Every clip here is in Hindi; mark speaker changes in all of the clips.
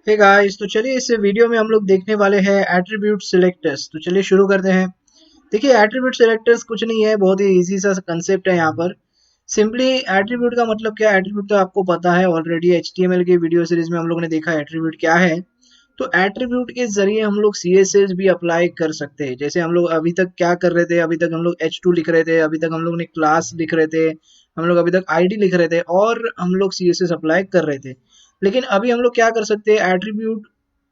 Speaker 1: हे गाइस, तो चलिए इस वीडियो में हम लोग देखने वाले हैं एट्रीब्यूट सिलेक्टर्स। तो चलिए शुरू करते हैं। देखिए एट्रीब्यूट सिलेक्टर्स कुछ नहीं है, बहुत ही इजी सा कंसेप्ट है यहाँ पर। सिंपली एट्रीब्यूट का मतलब क्या है, एट्रीब्यूट तो आपको पता है ऑलरेडी, एचटीएमएल की वीडियो सीरीज में हम लोग ने देखा है एट्रीब्यूट क्या है। तो एट्रीब्यूट के जरिए हम लोग सीएसएस भी अप्लाई कर सकते हैं। जैसे हम लोग अभी तक क्या कर रहे थे, अभी तक हम लोग H2 लिख रहे थे, अभी तक हम लोग ने क्लास लिख रहे थे, हम लोग अभी तक आईडी लिख रहे थे और हम लोग सीएसएस अप्लाई कर रहे थे। लेकिन अभी हम लोग क्या कर सकते हैं, एट्रीब्यूट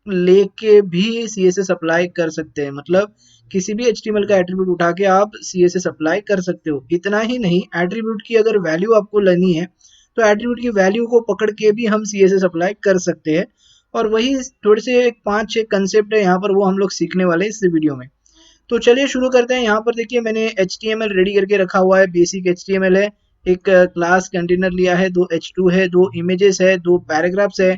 Speaker 1: लेके भी सीएसएस अप्लाई कर सकते हैं। मतलब किसी भी एचटीएमएल का एट्रीब्यूट उठा के आप सीएसएस अप्लाई कर सकते हो। इतना ही नहीं, एट्रीब्यूट की अगर वैल्यू आपको लेनी है तो एट्रीब्यूट की वैल्यू को पकड़ के भी हम सीएसएस अप्लाई कर सकते हैं। और वही थोड़े से एक 5-6 कंसेप्ट है यहाँ पर, वो हम लोग सीखने वाले हैं इस वीडियो में। तो चलिए शुरू करते हैं। यहाँ पर देखिए मैंने HTML रेडी करके रखा हुआ है, बेसिक HTML है। एक क्लास कंटेनर लिया है, 2 H2 है, 2 इमेजेस है, 2 पैराग्राफ्स है।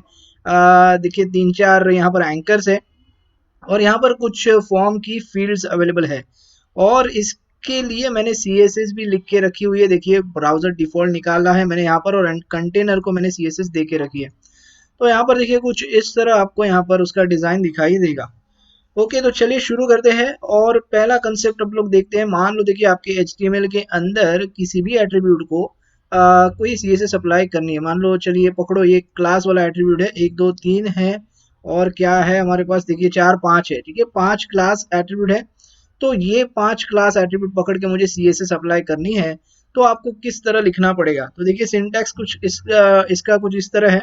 Speaker 1: देखिए 3-4 यहाँ पर एंकर्स है और यहाँ पर कुछ फॉर्म की फील्ड्स अवेलेबल है। और इसके लिए मैंने CSS भी लिख के रखी हुई है। देखिए ब्राउजर डिफॉल्ट निकाला है मैंने यहाँ पर, और कंटेनर को मैंने CSS दे के रखी है। तो यहाँ पर देखिए कुछ इस तरह आपको यहाँ पर उसका डिज़ाइन दिखाई देगा। ओके, तो चलिए शुरू करते हैं। और पहला कंसेप्ट हम लोग देखते हैं। मान लो देखिए आपके HTML के अंदर किसी भी एट्रीब्यूट को कोई CSS अप्लाई करनी है। मान लो, चलिए पकड़ो, ये क्लास वाला एट्रीब्यूट है, 1 2 3 है और क्या है हमारे पास, देखिए 4 5 है। ठीक है, 5 क्लास एट्रीब्यूट है। तो ये 5 क्लास एट्रीब्यूट पकड़ के मुझे CSS अप्लाई करनी है। तो आपको किस तरह लिखना पड़ेगा, तो देखिए सिंटैक्स कुछ इसका कुछ इस तरह है।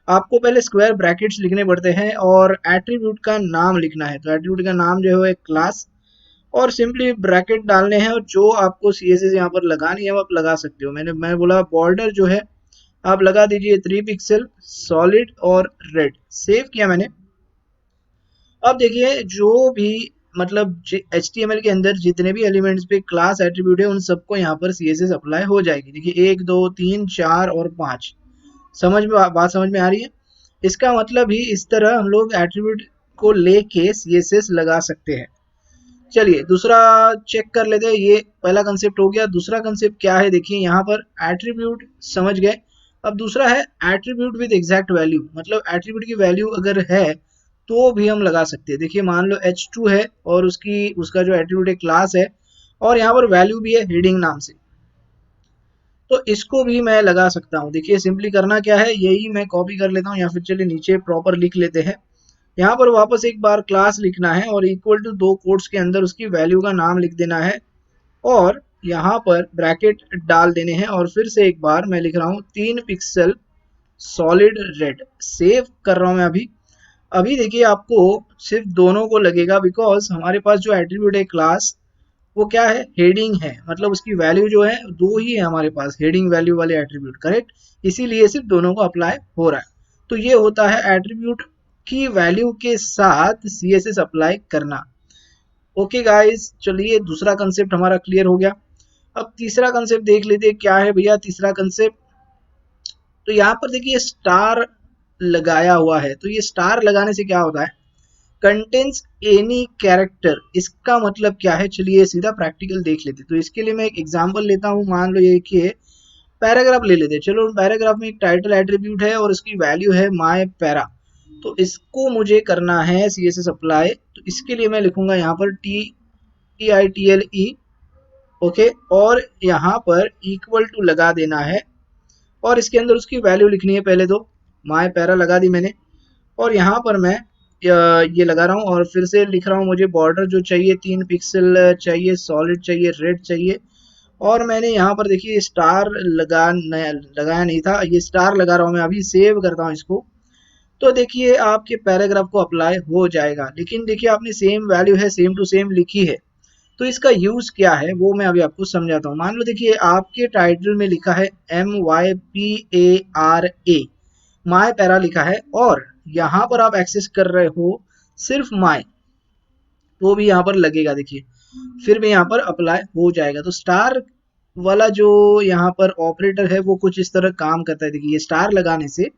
Speaker 1: आपको पहले स्क्वायर ब्रैकेट्स लिखने पड़ते हैं और एट्रीब्यूट का नाम लिखना है। तो एट्रीब्यूट का नाम जो है क्लास, और सिंपली ब्रैकेट डालने हैं, और जो आपको CSS यहाँ पर लगानी है वो आप लगा सकते हो। मैं बोला बॉर्डर जो है आप लगा दीजिए 3 पिक्सल सॉलिड और रेड। सेव किया मैंने। अब देखिए जो भी, मतलब HTML के अंदर जितने भी एलिमेंट्स पे क्लास एट्रीब्यूट है उन सबको यहाँ पर CSS अप्लाई हो जाएगी। देखिए 1 2 3 4 और 5। समझ में बात समझ में आ रही है। इसका मतलब ही इस तरह हम लोग एट्रीब्यूट को लेके CSS लगा सकते हैं। चलिए दूसरा चेक कर लेते हैं। ये पहला कंसेप्ट हो गया। दूसरा कंसेप्ट क्या है, देखिए यहाँ पर एट्रीब्यूट समझ गए। अब दूसरा है एट्रीब्यूट विद एग्जैक्ट वैल्यू। मतलब एट्रीब्यूट की वैल्यू अगर है तो भी हम लगा सकते हैं। देखिए मान लो H2 है और उसका जो एट्रीब्यूट है क्लास है, और यहाँ पर वैल्यू भी है हेडिंग नाम से। तो इसको भी मैं लगा सकता हूँ। देखिए सिंपली करना क्या है, यही मैं कॉपी कर लेता हूँ, या फिर चलिए नीचे प्रॉपर लिख लेते हैं। यहाँ पर वापस एक बार क्लास लिखना है और इक्वल टू 2 कोट्स के अंदर उसकी वैल्यू का नाम लिख देना है, और यहाँ पर ब्रैकेट डाल देने हैं। और फिर से एक बार मैं लिख रहा हूँ 3 पिक्सल सॉलिड रेड। सेव कर रहा हूँ मैं अभी। अभी देखिए आपको सिर्फ दोनों को लगेगा, बिकॉज हमारे पास जो एट्रीब्यूट है क्लास, वो क्या है, हेडिंग है। मतलब उसकी वैल्यू जो है दो ही है हमारे पास, हेडिंग वैल्यू वाले एट्रीब्यूट, करेक्ट। इसीलिए सिर्फ दोनों को अप्लाई हो रहा है। तो ये होता है एट्रीब्यूट की वैल्यू के साथ CSS अप्लाई करना। ओके गाइस, चलिए दूसरा कंसेप्ट हमारा क्लियर हो गया। अब तीसरा कंसेप्ट देख लेते हैं। क्या है भैया तीसरा कंसेप्ट, तो यहाँ पर देखिए स्टार लगाया हुआ है। तो ये स्टार लगाने से क्या होता है, कंटेंस एनी कैरेक्टर। इसका मतलब क्या है, चलिए सीधा प्रैक्टिकल देख लेते। तो इसके लिए मैं एक एग्जांपल लेता हूँ। मान लो ये कि पैराग्राफ ले लेते। चलो पैराग्राफ में एक टाइटल एट्रीब्यूट है और इसकी वैल्यू है माय पैरा। तो इसको मुझे करना है CSS अप्लाई। तो इसके लिए मैं लिखूंगा यहाँ पर TITLE। ओके, और यहाँ पर इक्वल टू लगा देना है, और इसके अंदर उसकी वैल्यू लिखनी है। पहले तो माय पैरा लगा दी मैंने, और यहाँ पर मैं ये लगा रहा हूँ, और फिर से लिख रहा हूँ मुझे बॉर्डर जो चाहिए 3 पिक्सल चाहिए, सॉलिड चाहिए, रेड चाहिए। और मैंने यहाँ पर देखिए स्टार लगाया नहीं था, ये स्टार लगा रहा हूँ मैं। अभी सेव करता हूँ इसको। तो देखिए आपके पैराग्राफ को अप्लाई हो जाएगा। लेकिन देखिए आपने सेम वैल्यू है, सेम टू सेम लिखी है। तो इसका यूज क्या है वो मैं अभी आपको समझाता हूँ। मान लो देखिए आपके टाइटल में लिखा है MYPARA, माय पैरा लिखा है, और यहाँ पर आप एक्सेस कर रहे हो सिर्फ माय, तो भी यहाँ पर लगेगा। देखिए फिर भी यहाँ पर अप्लाई हो जाएगा। तो स्टार वाला जो यहाँ पर ऑपरेटर है वो कुछ इस तरह काम करता है। देखिए ये स्टार लगाने से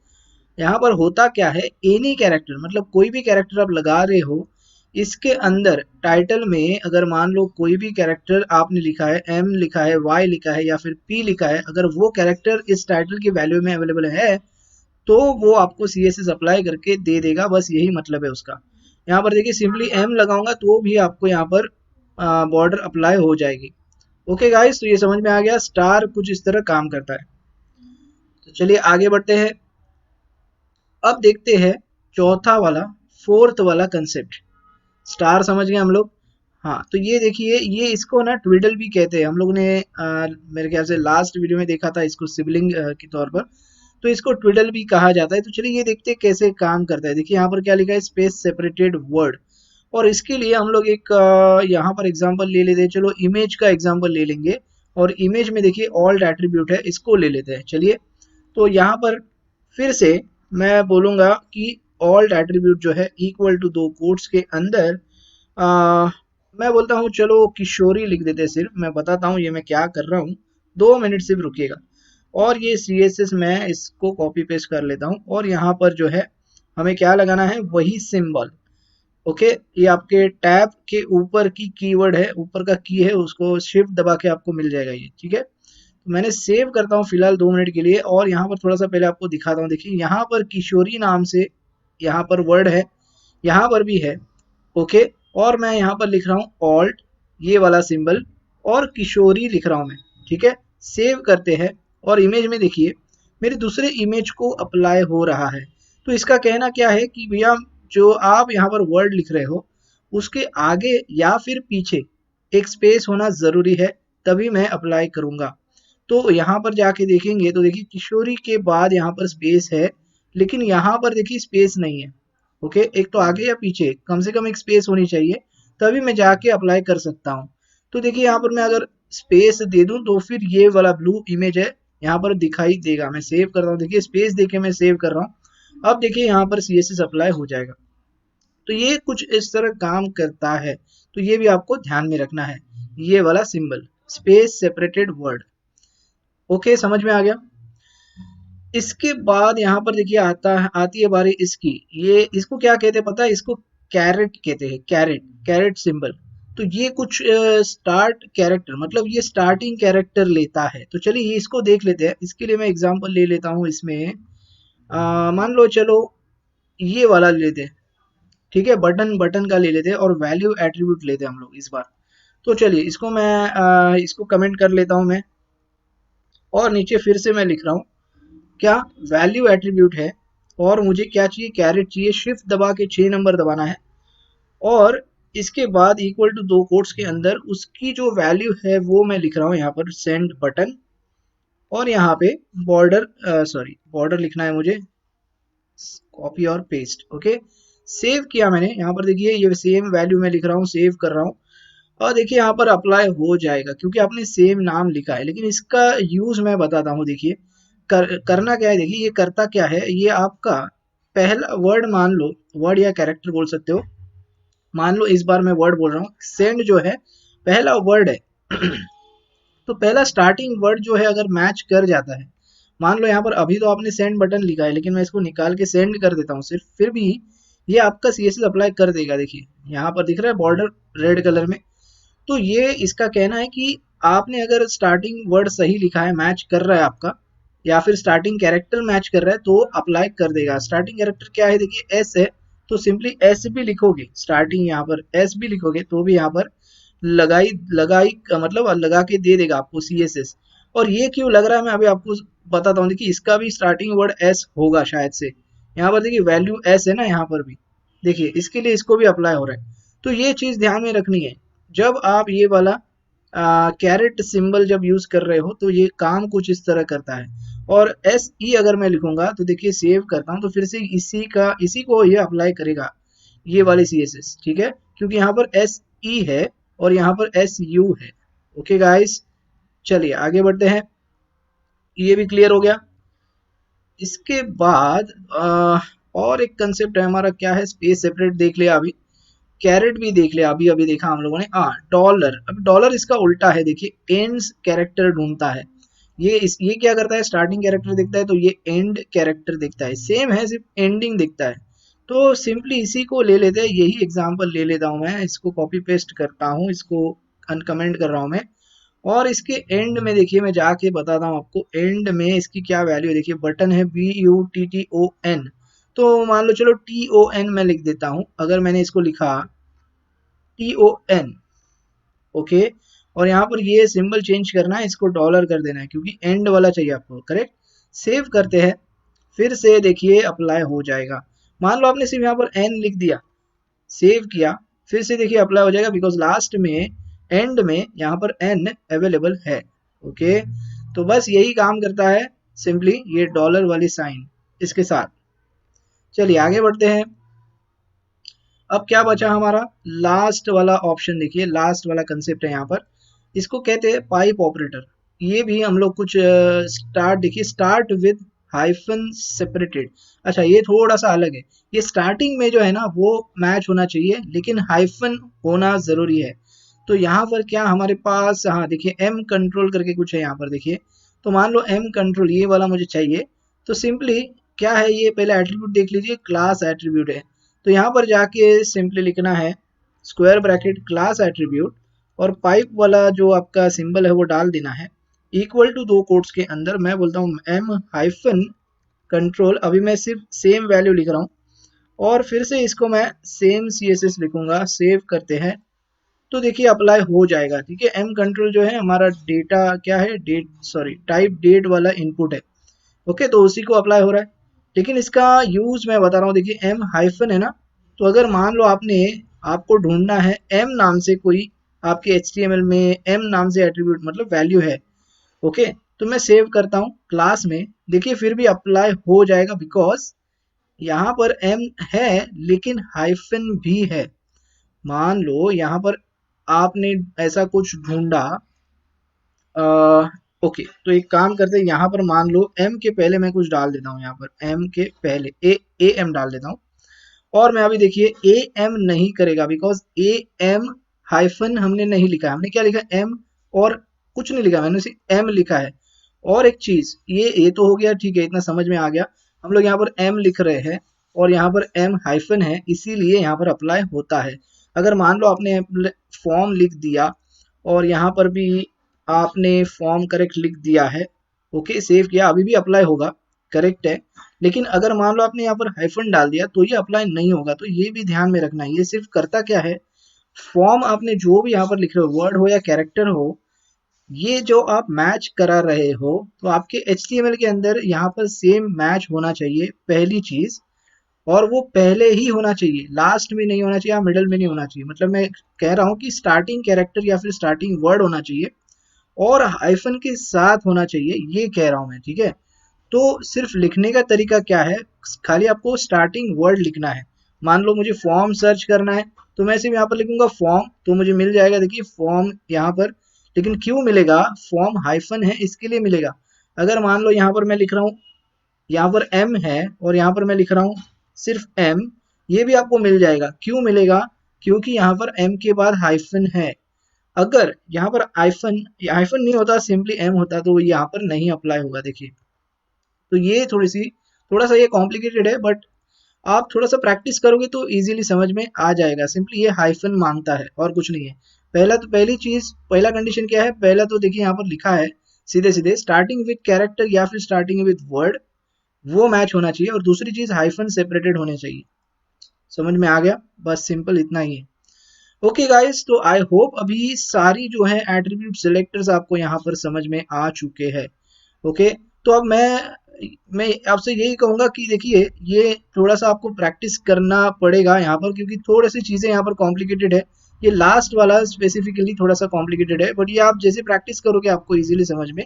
Speaker 1: यहाँ पर होता क्या है, एनी कैरेक्टर, मतलब कोई भी कैरेक्टर आप लगा रहे हो, इसके अंदर टाइटल में अगर मान लो कोई भी कैरेक्टर आपने लिखा है, M लिखा है, Y लिखा है या फिर P लिखा है, अगर वो कैरेक्टर इस टाइटल की वैल्यू में अवेलेबल है तो वो आपको CSS अप्लाई करके दे देगा, बस यही मतलब है उसका। यहाँ पर देखिए सिंपली M लगाऊंगा तो भी आपको यहाँ पर बॉर्डर अप्लाई हो जाएगी। ओके गाइस, तो ये समझ में आ गया, स्टार कुछ इस तरह काम करता है। तो चलिए आगे बढ़ते हैं। अब देखते हैं चौथा वाला, फोर्थ वाला कंसेप्ट। स्टार समझ गए हम लोग। हाँ, तो ये देखिए, ये इसको ना ट्विडल भी कहते हैं। हम लोग ने मेरे ख्याल से लास्ट वीडियो में देखा था इसको सिबलिंग के तौर पर। तो इसको ट्विडल भी कहा जाता है। तो चलिए ये देखते हैं कैसे काम करता है। देखिए यहाँ पर क्या लिखा है, स्पेस सेपरेटेड वर्ड। और इसके लिए हम लोग एक यहाँ पर एग्जांपल ले लेते हैं। चलो इमेज का एग्जांपल ले लेंगे। और इमेज में देखिए ऑल्ट एट्रीब्यूट है, इसको ले लेते हैं। चलिए, तो यहाँ पर फिर से मैं बोलूंगा कि ऑल्ट एट्रीब्यूट जो है इक्वल टू दो कोट्स के अंदर मैं बोलता हूँ, चलो किशोरी लिख देते हैं। सिर्फ मैं बताता हूँ ये मैं क्या कर रहा हूँ, 2 मिनट सिर्फ रुकिएगा। और ये CSS मैं इसको कॉपी पेस्ट कर लेता हूँ। और यहाँ पर जो है हमें क्या लगाना है, वही सिंबल। ओके, ये आपके टैब के ऊपर की कीवर्ड है, ऊपर का की है, उसको शिफ्ट दबा के आपको मिल जाएगा ये। ठीक है, तो मैंने सेव करता हूँ फिलहाल 2 मिनट के लिए। और यहाँ पर थोड़ा सा पहले आपको दिखाता हूँ। देखिए यहाँ पर किशोरी नाम से यहाँ पर वर्ड है, यहाँ पर भी है। ओके, और मैं यहाँ पर लिख रहा हूँ ऑल्ट, ये वाला सिंबल, और किशोरी लिख रहा हूँ मैं। ठीक है, सेव करते हैं। और इमेज में देखिए मेरे दूसरे इमेज को अप्लाई हो रहा है। तो इसका कहना क्या है कि भैया जो आप यहाँ पर वर्ड लिख रहे हो उसके आगे या फिर पीछे एक स्पेस होना ज़रूरी है, तभी मैं अप्लाई करूँगा। तो यहाँ पर जाके देखेंगे तो देखिए किशोरी के बाद यहाँ पर स्पेस है, लेकिन यहाँ पर देखिए स्पेस नहीं है। ओके, एक तो आगे या पीछे कम से कम एक स्पेस होनी चाहिए, तभी मैं जाके अप्लाई कर सकता हूँ। तो देखिए यहाँ पर मैं अगर स्पेस दे दूं तो फिर ये वाला ब्लू इमेज है यहाँ पर दिखाई देगा। मैं सेव कर रहा हूँ, देखिए स्पेस देके मैं सेव कर रहा हूँ। अब देखिए यहाँ पर CSS अप्लाई हो जाएगा। तो ये कुछ इस तरह काम करता है। तो ये भी आपको ध्यान में रखना है, ये वाला symbol space separated word. Okay, समझ में आ गया। इसके बाद यहाँ पर देखिए आती है बारी इसकी। ये इसको क्या कहते हैं पता है, इसको कैरेट कहते हैं, कैरेट, कैरेट सिंबल। तो ये कुछ स्टार्ट कैरेक्टर, मतलब ये स्टार्टिंग कैरेक्टर लेता है। तो चलिए ये इसको देख लेते हैं। इसके लिए मैं एग्जांपल ले लेता हूँ इसमें। मान लो चलो ये वाला ले लेते हैं। ठीक है, बटन बटन का ले लेते हैं और वैल्यू एट्रीब्यूट लेते हैं हम लोग इस बार। तो चलिए इसको मैं इसको कमेंट कर लेता हूँ मैं। और नीचे फिर से मैं लिख रहा हूँ क्या, वैल्यू एट्रीब्यूट है। और मुझे क्या चाहिए, कैरेट चाहिए। शिफ्ट दबा के 6 नंबर दबाना है। और इसके बाद इक्वल टू दो कोट्स के अंदर उसकी जो वैल्यू है वो मैं लिख रहा हूँ यहाँ पर सेंड बटन। और यहाँ पे बॉर्डर, सॉरी बॉर्डर लिखना है मुझे, कॉपी और पेस्ट। ओके, सेव किया मैंने। यहाँ पर देखिए ये सेम वैल्यू मैं लिख रहा हूँ, सेव कर रहा हूँ। और देखिए यहाँ पर अप्लाई हो जाएगा क्योंकि आपने सेम नाम लिखा है। लेकिन इसका यूज मैं बताता हूँ। देखिए करना क्या है, देखिए ये करता क्या है, ये आपका पहला वर्ड, मान लो वर्ड या कैरेक्टर बोल सकते हो। मान लो इस बार मैं वर्ड बोल रहा हूँ, सेंड जो है पहला वर्ड है। तो पहला स्टार्टिंग वर्ड जो है अगर मैच कर जाता है, मान लो यहाँ पर अभी तो आपने सेंड बटन लिखा है, लेकिन मैं इसको निकाल के सेंड कर देता हूँ सिर्फ, फिर भी ये आपका CSS अप्लाई कर देगा। देखिए यहाँ पर दिख रहा है बॉर्डर रेड कलर में। तो ये इसका कहना है कि आपने अगर स्टार्टिंग वर्ड सही लिखा है, मैच कर रहा है आपका, या फिर स्टार्टिंग कैरेक्टर मैच कर रहा है, तो अप्लाई कर देगा। स्टार्टिंग कैरेक्टर क्या है, देखिए एस है, तो सिंपली एस भी लिखोगे, स्टार्टिंग यहाँ पर एस भी लिखोगे तो भी यहाँ पर लगाई लगाई मतलब लगा के दे देगा आपको CSS। और ये क्यों लग रहा है मैं अभी आपको बताता हूँ। देखिए इसका भी स्टार्टिंग वर्ड एस होगा शायद से। यहाँ पर देखिए वैल्यू एस है ना, यहाँ पर भी देखिए, इसके लिए इसको भी अप्लाई हो रहा है। तो ये चीज ध्यान में रखनी है जब आप ये वाला कैरेट सिंबल जब यूज कर रहे हो, तो ये काम कुछ इस तरह करता है। और SE अगर मैं लिखूंगा तो देखिए सेव करता हूँ तो फिर से इसी को ये अप्लाई करेगा, ये वाली CSS। ठीक है, क्योंकि यहाँ पर SE है और यहाँ पर SU है। ओके गाइस, चलिए आगे बढ़ते हैं। ये भी क्लियर हो गया। इसके बाद और एक कंसेप्ट है हमारा, क्या है, स्पेस सेपरेट देख लिया अभी, कैरेट भी देख लिया अभी अभी देखा हम लोगों ने। डॉलर, अब डॉलर इसका उल्टा है। देखिए एंड्स कैरेक्टर ढूंढता है। ये क्या करता है, स्टार्टिंग कैरेक्टर दिखता है तो ये एंड कैरेक्टर दिखता है, सेम है सिर्फ एंडिंग दिखता है। तो सिंपली इसी को ले लेते हैं, यही एग्जांपल ले लेता हूं मैं, इसको कॉपी पेस्ट करता हूं, इसको अनकमेंट कर रहा हूं मैं। और इसके एंड में देखिए मैं जाके बताता हूँ आपको, एंड में इसकी क्या वैल्यू है। देखिए बटन है BUTTON, तो मान लो चलो TON मैं लिख देता हूँ। अगर मैंने इसको लिखा TON, ओके, और यहाँ पर ये सिंबल चेंज करना है, इसको डॉलर कर देना है क्योंकि एंड वाला चाहिए आपको, करेक्ट। सेव करते हैं, फिर से देखिए अप्लाई हो जाएगा। मान लो आपने सिर्फ यहाँ पर एन लिख दिया, सेव किया, फिर से देखिए अप्लाई हो जाएगा बिकॉज लास्ट में एंड में यहाँ पर एन अवेलेबल है। ओके, तो बस यही काम करता है सिंपली ये डॉलर वाली साइन इसके साथ। चलिए आगे बढ़ते हैं। अब क्या बचा हमारा, लास्ट वाला ऑप्शन देखिए, लास्ट वाला कंसेप्ट है यहाँ पर, इसको कहते हैं पाइप ऑपरेटर। ये भी हम लोग कुछ स्टार्ट, देखिए स्टार्ट विद हाइफन सेपरेटेड। अच्छा ये थोड़ा सा अलग है, ये स्टार्टिंग में जो है ना वो मैच होना चाहिए लेकिन हाइफन होना जरूरी है। तो यहाँ पर क्या हमारे पास, हाँ देखिए एम कंट्रोल करके कुछ है यहाँ पर देखिए। तो मान लो एम कंट्रोल ये वाला मुझे चाहिए, तो सिंपली क्या है, ये पहले एट्रीब्यूट देख लीजिए, क्लास एट्रीब्यूट है। तो यहाँ पर जाके सिंपली लिखना है स्क्वायर ब्रैकेट क्लास एट्रीब्यूट, और पाइप वाला जो आपका सिंबल है वो डाल देना है, इक्वल टू दो कोट्स के अंदर मैं बोलता हूँ एम हाइफन कंट्रोल। अभी मैं सिर्फ सेम वैल्यू लिख रहा हूँ और फिर से इसको मैं सेम CSS लिखूंगा। सेव करते हैं तो देखिए अप्लाई हो जाएगा। ठीक है, एम कंट्रोल जो है हमारा डेटा क्या है, डेट, सॉरी टाइप डेट वाला इनपुट है। ओके, तो उसी को अप्लाई हो रहा है, लेकिन इसका यूज मैं बता रहा हूँ। देखिए एम हाइफन है ना, तो अगर मान लो आपको ढूंढना है एम नाम से कोई आपके HTML में एम नाम से एट्रीब्यूट मतलब वैल्यू है, ओके, तो मैं सेव करता हूँ क्लास में। देखिए फिर भी अप्लाई हो जाएगा बिकॉज यहाँ पर एम है लेकिन हाइफन भी है। मान लो यहाँ पर आपने ऐसा कुछ ढूंढा, ओके, तो एक काम करते हैं, यहाँ पर मान लो एम के पहले मैं कुछ डाल देता हूँ, यहाँ पर एम के पहले ए एम डाल देता हूँ। और मैं अभी देखिए ए एम नहीं करेगा बिकॉज ए एम हाइफन हमने नहीं लिखा है। हमने क्या लिखा, एम और कुछ नहीं लिखा, मैंने सिर्फ एम लिखा है। और एक चीज, ये तो हो गया, ठीक है, इतना समझ में आ गया। हम लोग यहाँ पर एम लिख रहे हैं और यहाँ पर एम हाइफन है, इसीलिए यहाँ पर अप्लाई होता है। अगर मान लो आपने फॉर्म लिख दिया और यहाँ पर भी आपने फॉर्म करेक्ट लिख दिया है, ओके, सेव किया, अभी भी अप्लाई होगा, करेक्ट है। लेकिन अगर मान लो आपने यहाँ पर हाइफन डाल दिया तो ये अप्लाई नहीं होगा। तो ये भी ध्यान में रखना है। ये सिर्फ करता क्या है, फॉर्म आपने जो भी यहाँ पर लिख रहे हो, वर्ड हो या कैरेक्टर हो, ये जो आप मैच करा रहे हो, तो आपके HTML के अंदर यहाँ पर सेम मैच होना चाहिए, पहली चीज। और वो पहले ही होना चाहिए, लास्ट में नहीं होना चाहिए या मिडल में नहीं होना चाहिए। मतलब मैं कह रहा हूँ कि स्टार्टिंग कैरेक्टर या फिर स्टार्टिंग वर्ड होना चाहिए और हाइफन के साथ होना चाहिए, ये कह रहा हूँ मैं। ठीक है, तो सिर्फ लिखने का तरीका क्या है, खाली आपको स्टार्टिंग वर्ड लिखना है। मान लो मुझे फॉर्म सर्च करना है, तो मैं सिर्फ यहाँ पर लिखूंगा फॉर्म, तो मुझे मिल जाएगा। देखिए फॉर्म यहाँ पर, लेकिन क्यों मिलेगा, फॉर्म हाइफन है इसके लिए मिलेगा। अगर मान लो यहाँ पर मैं लिख रहा हूँ, यहाँ पर एम है और यहाँ पर मैं लिख रहा हूँ सिर्फ एम, ये भी आपको मिल जाएगा। क्यों मिलेगा, क्योंकि यहाँ पर एम के बाद हाइफन है। अगर यहाँ पर हाइफन हाइफन नहीं होता, सिंपली एम होता, तो यहाँ पर नहीं अप्लाई होगा। देखिए, तो ये थोड़ा सा ये कॉम्प्लिकेटेड है, बट आप थोड़ा सा प्रैक्टिस करोगे तो इजीली समझ में आ जाएगा। सिंपली ये हाइफन मांगता है और कुछ नहीं है। पहली चीज, पहला कंडीशन क्या है, पहला तो देखिए यहाँ पर लिखा है सीधे सीधे स्टार्टिंग विद कैरेक्टर या फिर स्टार्टिंग विद वर्ड, वो मैच होना चाहिए। और दूसरी चीज हाइफन सेपरेटेड होने चाहिए। समझ में आ गया, बस सिंपल इतना ही है। ओके गाइस, तो आई होप अभी सारी जो है एट्रीब्यूट सिलेक्टर्स आपको यहाँ पर समझ में आ चुके हैं। ओके, तो अब मैं आपसे यही कहूंगा कि देखिए ये थोड़ा सा आपको प्रैक्टिस करना पड़ेगा यहाँ पर, क्योंकि थोड़ी सी चीज़ें यहाँ पर कॉम्प्लिकेटेड है। ये लास्ट वाला स्पेसिफिकली थोड़ा सा कॉम्प्लिकेटेड है, बट ये आप जैसे प्रैक्टिस करोगे आपको इजीली समझ में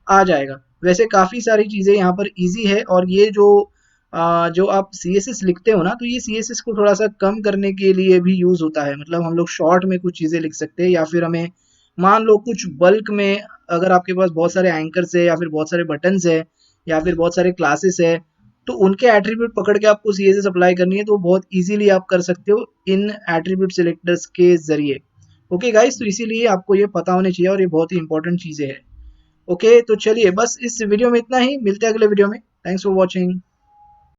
Speaker 1: आ जाएगा। वैसे काफ़ी सारी चीज़ें यहाँ पर इजी है। और ये जो आप CSS लिखते हो ना, तो ये CSS को थोड़ा सा कम करने के लिए भी यूज़ होता है। मतलब हम लोग शॉर्ट में कुछ चीज़ें लिख सकते हैं, या फिर हमें मान लो कुछ बल्क में, अगर आपके पास बहुत सारे एंकर्स है या फिर बहुत सारे बटन्स है या फिर बहुत सारे क्लासेस है, तो उनके एट्रीब्यूट पकड़ के आपको CSS अप्लाई करनी है, तो बहुत इजीली आप कर सकते हो इन एट्रीब्यूट सिलेक्टर्स के जरिए। ओके गाइस, तो इसीलिए आपको ये पता होने चाहिए और ये बहुत ही इंपॉर्टेंट चीज़ें हैं। ओके, तो चलिए बस इस वीडियो में इतना ही, मिलते हैं अगले वीडियो में। Thanks for watching.